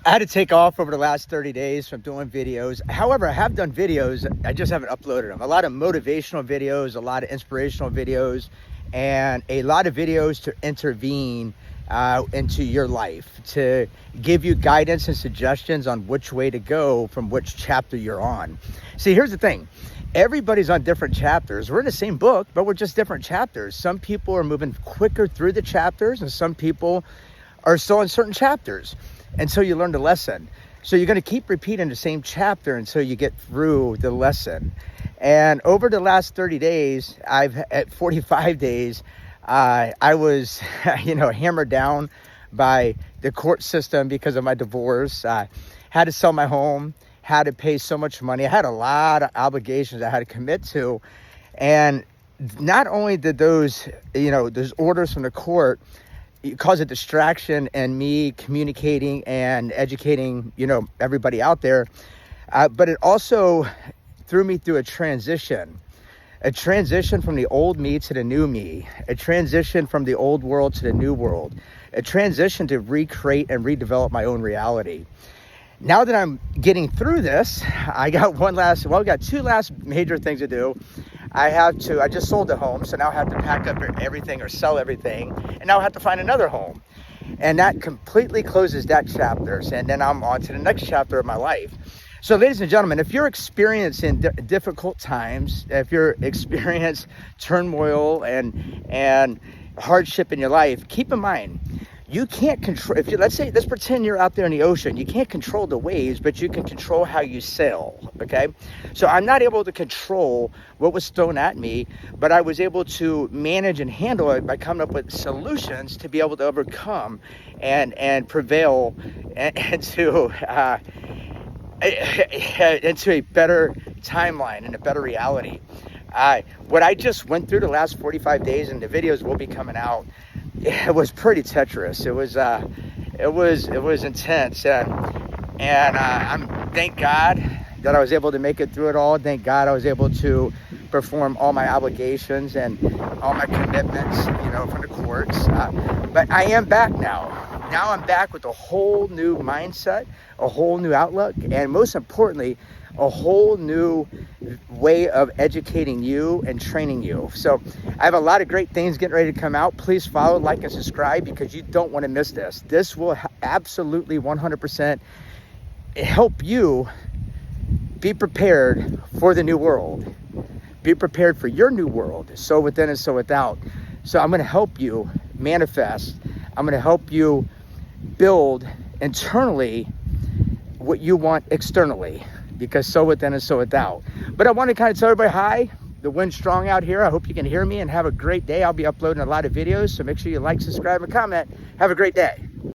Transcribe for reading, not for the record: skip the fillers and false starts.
I had to take off over the last 30 days from doing videos. However, I have done videos, I just haven't uploaded them. A lot of motivational videos, a lot of inspirational videos, and a lot of videos to intervene into your life, to give you guidance and suggestions on which way to go from which chapter you're on. See, here's the thing. Everybody's on different chapters. We're in the same book, but we're just different chapters. Some people are moving quicker through the chapters, and some people are still in certain chapters. And so you learn the lesson. So you're going to keep repeating the same chapter until you get through the lesson. And over the last 30 days, at 45 days, I was, hammered down by the court system because of my divorce. Had to sell my home, had to pay so much money. I had a lot of obligations I had to commit to. And not only did those orders from the court cause a distraction in me communicating and educating, everybody out there, but it also threw me through a transition from the old me to the new me, a transition from the old world to the new world, a transition to recreate and redevelop my own reality. Now that I'm getting through this, I got two last major things to do. I just sold the home, so now I have to pack up everything or sell everything, and now I have to find another home. And that completely closes that chapter, and then I'm on to the next chapter of my life. So ladies and gentlemen, if you're experiencing difficult times, if you're experiencing turmoil and hardship in your life, keep in mind, you can't control, let's pretend you're out there in the ocean. You can't control the waves, but you can control how you sail, okay? So I'm not able to control what was thrown at me, but I was able to manage and handle it by coming up with solutions to be able to overcome and prevail into a better timeline and a better reality. What I just went through the last 45 days, and the videos will be coming out, it was pretty treacherous. It was intense, and I'm thank God that I was able to make it through it all. Thank God I was able to perform all my obligations and all my commitments, from the courts. But I am back now. Now I'm back with a whole new mindset, a whole new outlook, and most importantly, a whole new way of educating you and training you. So I have a lot of great things getting ready to come out. Please follow, like, and subscribe, because you don't want to miss this. This will absolutely 100% help you be prepared for the new world. Be prepared for your new world, so within and so without. So I'm going to help you manifest. I'm going to help you build internally what you want externally, because so within and so without. But I want to kind of tell everybody hi. The wind's strong out here. I hope you can hear me, and have a great day. I'll be uploading a lot of videos, so make sure you like, subscribe, and comment. Have a great day.